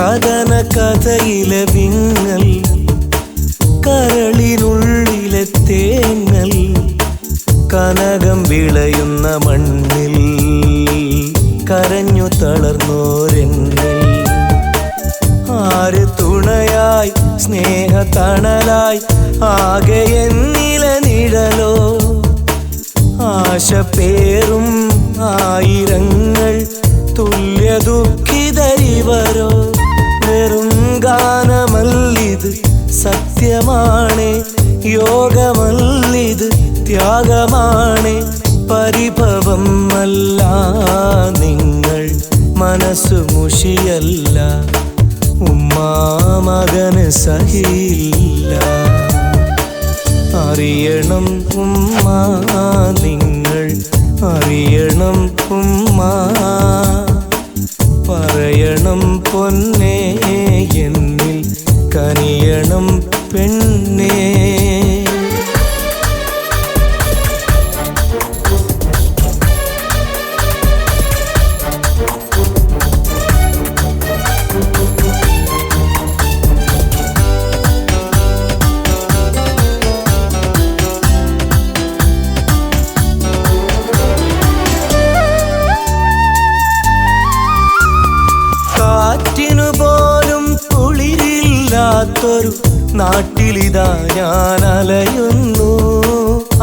കഥന കഥയിലെ വിങ്ങൽ, കരളിനുള്ളിലെ തേങ്ങൽ, കനകം വിളയുന്ന മണ്ണിൽ കരഞ്ഞു തളർന്നോരെന്നിൽ. ആര് തുണയായി സ്നേഹതണലായി ആകെ എന്നിലെ നിഴലോ, ആശ പേറും ആയിരങ്ങൾ തുല്യ ദുഃഖിതരിവരോ. വെറും ഗാനമല്ലിത് സത്യമാണ്, യോഗമല്ലിത് ത്യാഗമാണ്. പരിഭവം അല്ല നിങ്ങൾ, മനസ്സു മുഷിയല്ല, ഉമ്മാ മകന് സഹിയില്ല. അറിയണം ഉമ്മ നിങ്ങൾ, അറിയണം ഉമ്മ. പറയണം പൊന്നേ എന്നിൽ കനിയണം പെണ്ണേ. കാറ്റിനു പോലും കുളിരില്ലാത്തൊരു നാട്ടിലിതാ ഞാൻ അലയുന്നു.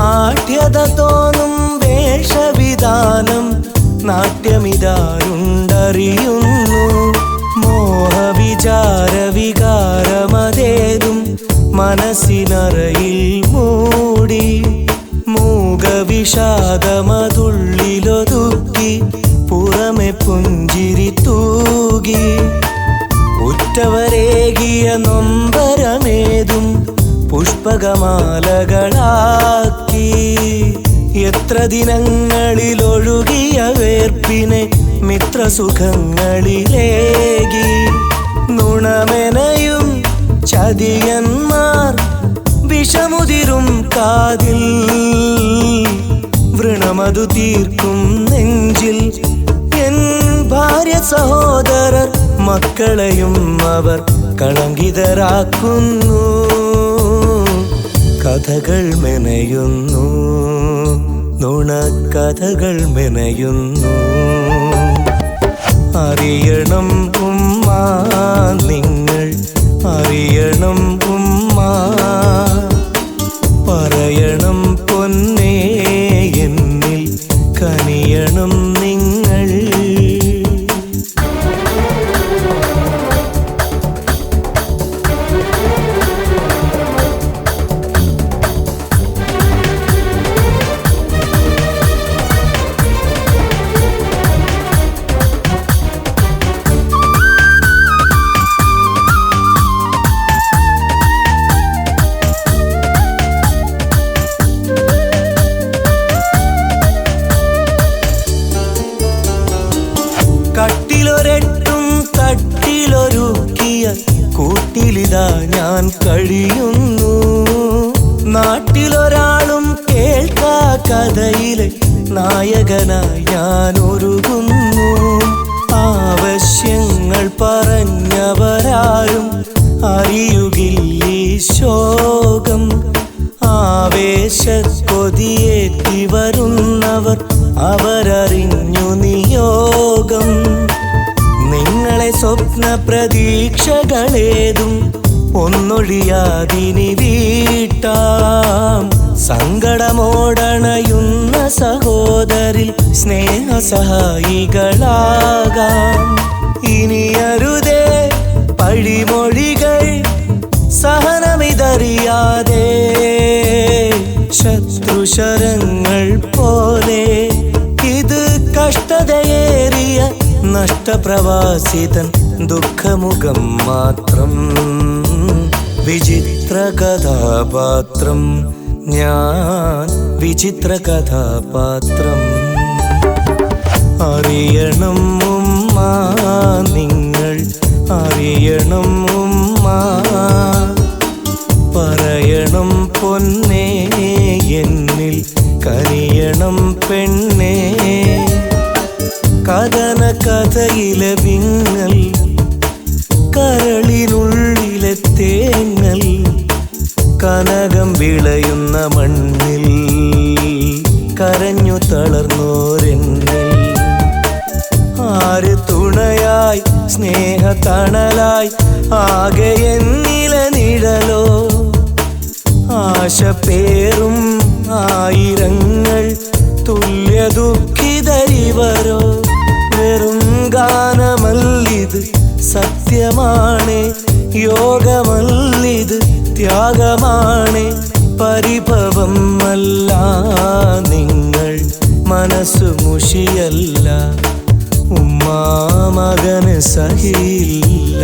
ആഠ്യത തോന്നും വേഷവിധാനം നാട്യമിതാരുണ്ടറിയുന്നു. മോഹവിചാര വികാരമതേതും മനസ്സിനറയിൽ മൂടി, മൂകവിഷാദമതുള്ളിലൊതുക്കി പുറമെ പുഞ്ചിരി തൂകി. ഉറ്റവരേകിയ നൊമ്പരമേതും പുഷ്പകമാലകളാക്കി. എത്ര ദിനങ്ങളിലൊഴുകിയ വേർപ്പിനെ മിത്രസുഖങ്ങളിലേകി. നുണമെനയും ചതിയന്മാർ വിഷമുതിരും കാതിൽ, വൃണമതു തീർക്കും നെഞ്ചിൽ. എൻ ഭാര്യ സഹോദരർ മക്കളെയും അവർ കളങ്കിതരാക്കുന്നു. കഥകൾ മെനയുന്നു, നുണക്കഥകൾ മെനയുന്നു. അറിയണം ഉമ്മ നിങ്ങൾ, അറിയണം ഉമ്മ. പറയണം പൊന്നേ എന്നിൽ കനിയണം നിങ്ങൾ. കട്ടിലൊരെട്ടും തട്ടിലൊരുക്കിയ കൂട്ടിലിതാ ഞാൻ കഴിയുന്നു. നാട്ടിലൊരാളും കേൾക്കാ കഥയിലെ നായകനായി ഞാൻ ഒരുങ്ങുന്നു. ആവശ്യങ്ങൾ പറഞ്ഞവരാരും അറിയുകില്ലീ ശോകം. ആവേശക്കൊതിയേറ്റി വരുന്നവർ അവരറിഞ്ഞു നിയോഗം. നിങ്ങളെ സ്വപ്ന പ്രതീക്ഷകളേതും ഒന്നൊഴിയാതിനി വീട്ടാം. സങ്കടമോടണയുന്ന സഹോദരിൽ സ്നേഹസഹായികളാകാം. ഇനിയരുതേ പഴിമൊഴികൾ സഹനമിതറിയാതെ. ശത്രുശരങ്ങൾ പോലെ ഇത് കഷ്ടതയേറിയ നഷ്ടപ്രവാസിതൻ ദുഃഖമുഖം മാത്രം. വിചിത്ര കഥാപാത്രം ഞാൻ, വിചിത്ര കഥാപാത്രം. അറിയണം ഉമ്മ നിങ്ങൾ, അറിയണം ഉമ്മ. പറയണം പൊന്നേ എന്നിൽ കനിയണം പെണ്ണേ. കഥന കഥയിലെ വിങ്ങൽ, കനകം വിളയുന്ന മണ്ണിൽ കരഞ്ഞു തളർന്നോരെന്നിൽ ആര് തുണയായി സ്നേഹത്തണലായി ആകെ എന്നില നിഴലോ ആശ പേറും ആയിരങ്ങൾ തുല്യ ദുഃഖിതരിവരോ വെറും ഗാനമല്ലിത് സത്യമാണ് യോഗമല്ലിത് ത്യാഗമാണ് പരിഭവം അല്ല നിങ്ങൾ മനസ്സു മുഷിയല്ല ഉമ്മാ മകന് സഹിയില്ല